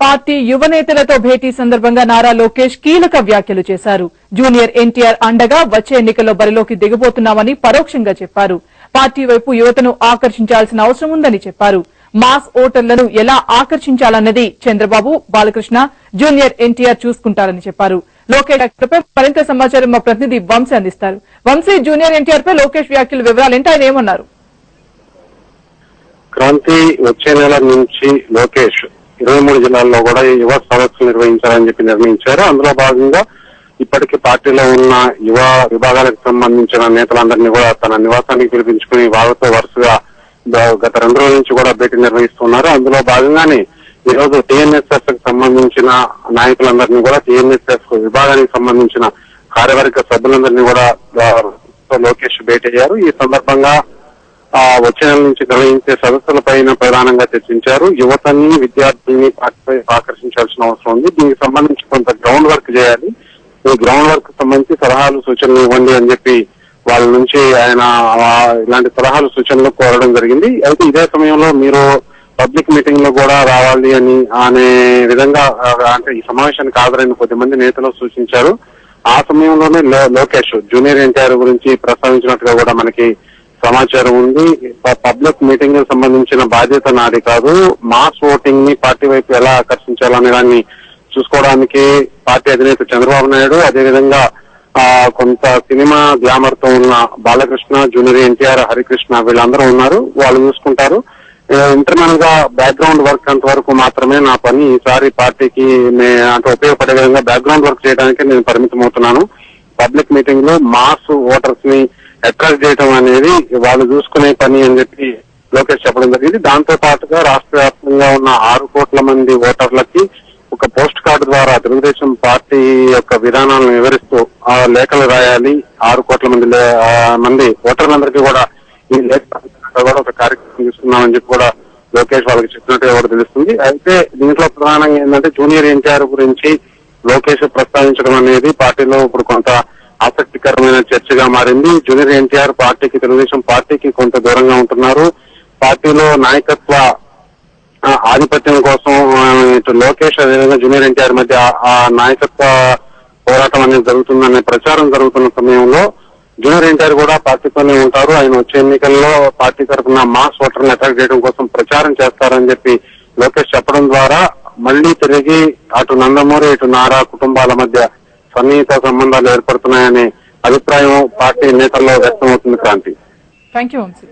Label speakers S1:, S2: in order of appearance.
S1: Party యువ నేతలతో భేటీ సందర్భంగా నారా లోకేష్ కీలక వ్యాఖ్యలు చేశారు. జూనియర్ ఎన్టీఆర్ అండగా వచ్చే ఎన్నికల్లో బరిలోకి దిగబోతున్నామని పరోక్షంగా చెప్పారు. పార్టీ వైపు యువతను ఆకర్షించాల్సిన అవసరం ఉందని చెప్పారు. మాస్ ఓటర్లను ఎలా ఆకర్షించాలన్నది చంద్రబాబు, బాలకృష్ణ, జూనియర్ ఎన్టీఆర్ చూసుకుంటారని చెప్పారు. లోకేష్ మరింత సమాచారం మా ప్రతినిధి వంశీ అందిస్తారు. వంశీ, జూనియర్ ఎన్టీఆర్ పై లోకేష్ వ్యాఖ్యల వివరాలు ఏంటి, ఆయన ఏమన్నారు?
S2: క్రాంతి, వచ్చే నెల నుంచి లోకేష్ 23 జిల్లాల్లో కూడా యువ సదస్సులు నిర్వహించాలని చెప్పి నిర్ణయించారు. అందులో భాగంగా ఇప్పటికీ పార్టీలో ఉన్న యువ విభాగాలకు సంబంధించిన నేతలందరినీ కూడా తన నివాసానికి పిలిపించుకుని వాళ్ళతో వరుసగా గత 2 రోజుల నుంచి కూడా భేటీ నిర్వహిస్తున్నారు. అందులో భాగంగానే ఈ రోజు టీఎన్ఎస్ఎస్ కి సంబంధించిన నాయకులందరినీ కూడా, టీఎన్ఎస్ఎస్ విభాగానికి సంబంధించిన కార్యవర్గ సభ్యులందరినీ కూడా లోకేష్ భేటీ అయ్యారు. ఈ సందర్భంగా వచ్చే నెల నుంచి నిర్వహించే సదస్సులపైన ప్రధానంగా చర్చించారు. యువతని, విద్యార్థుల్ని పార్టీపై ఆకర్షించాల్సిన అవసరం ఉంది. దీనికి సంబంధించి కొంత గ్రౌండ్ వర్క్ చేయాలి. ఈ గ్రౌండ్ వర్క్ సంబంధించి సలహాలు, సూచనలు ఇవ్వండి అని చెప్పి వాళ్ళ నుంచి ఆయన ఇలాంటి సలహాలు, సూచనలు కోరడం జరిగింది. అయితే ఇదే సమయంలో మీరు పబ్లిక్ మీటింగ్ లో కూడా రావాలి అని అనే విధంగా, అంటే ఈ సమావేశానికి హాజరైన కొద్దిమంది నేతలు సూచించారు. ఆ సమయంలోనే లోకేష్ జూనియర్ ఎన్టీఆర్ గురించి ప్రస్తావించినట్టుగా కూడా మనకి సమాచారం ఉంది. పబ్లిక్ మీటింగ్ సంబంధించిన బాధ్యత నాది కాదు, మాస్ ఓటింగ్ ని పార్టీ వైపు ఎలా ఆకర్షించాలనే దాన్ని చూసుకోవడానికి పార్టీ అధినేత చంద్రబాబు నాయుడు, అదేవిధంగా కొంత సినిమా గ్లామర్ తో ఉన్న బాలకృష్ణ, జూనియర్ ఎన్టీఆర్, హరికృష్ణ వీళ్ళందరూ ఉన్నారు, వాళ్ళు చూసుకుంటారు. ఇంటర్నల్ గా బ్యాక్గ్రౌండ్ వర్క్ అంత వరకు మాత్రమే నా పని. ఈసారి పార్టీకి అంటే ఉపయోగపడే విధంగా బ్యాక్గ్రౌండ్ వర్క్ చేయడానికి నేను పరిమితం అవుతున్నాను. పబ్లిక్ మీటింగ్ లో మాస్ ఓటర్స్ ని అట్రాక్ట్ చేయడం అనేది వాళ్ళు చూసుకునే పని అని చెప్పి లోకేష్ చెప్పడం జరిగింది. దాంతో పాటుగా రాష్ట్ర వ్యాప్తంగా ఉన్న 6 కోట్ల మంది ఓటర్లకి ఒక పోస్ట్ కార్డు ద్వారా తెలుగుదేశం పార్టీ యొక్క విధానాలను వివరిస్తూ లేఖలు రాయాలి. 6 కోట్ల మంది ఓటర్లందరికీ కూడా ఈ లేఖ కూడా ఒక కార్యక్రమం తీసుకున్నామని చెప్పి కూడా లోకేష్ వాళ్ళకి చెప్పినట్టుగా కూడా తెలుస్తుంది. అయితే దీంట్లో ప్రధానంగా ఏంటంటే జూనియర్ ఎన్టీఆర్ గురించి లోకేష్ ప్రస్తావించడం అనేది పార్టీలో ఇప్పుడు కొంత ఆసక్తికరమైన చర్చగా మారింది. జూనియర్ ఎన్టీఆర్ పార్టీకి, తెలుగుదేశం పార్టీకి కొంత దూరంగా ఉంటున్నారు. పార్టీలో నాయకత్వ ఆధిపత్యం కోసం ఇటు లోకేష్, అదేవిధంగా జూనియర్ ఎన్టీఆర్ మధ్య ఆ నాయకత్వ పోరాటం అనేది జరుగుతుందనే ప్రచారం జరుగుతున్న సమయంలో జూనియర్ ఎన్టీఆర్ కూడా పార్టీతోనే ఉంటారు. ఆయన వచ్చే ఎన్నికల్లో పార్టీ తరఫున మాస్ ఓటర్ని అటాక్ చేయడం కోసం ప్రచారం చేస్తారని చెప్పి లోకేష్ చెప్పడం ద్వారా మళ్లీ తిరిగి అటు నందమూరి, ఇటు నారా కుటుంబాల మధ్య సన్నిహిత సంబంధాలు ఏర్పడుతున్నాయనే అభిప్రాయం పార్టీ నేతల్లో వ్యక్తమవుతుంది. క్రాంతి.
S1: Thank you Vamsi.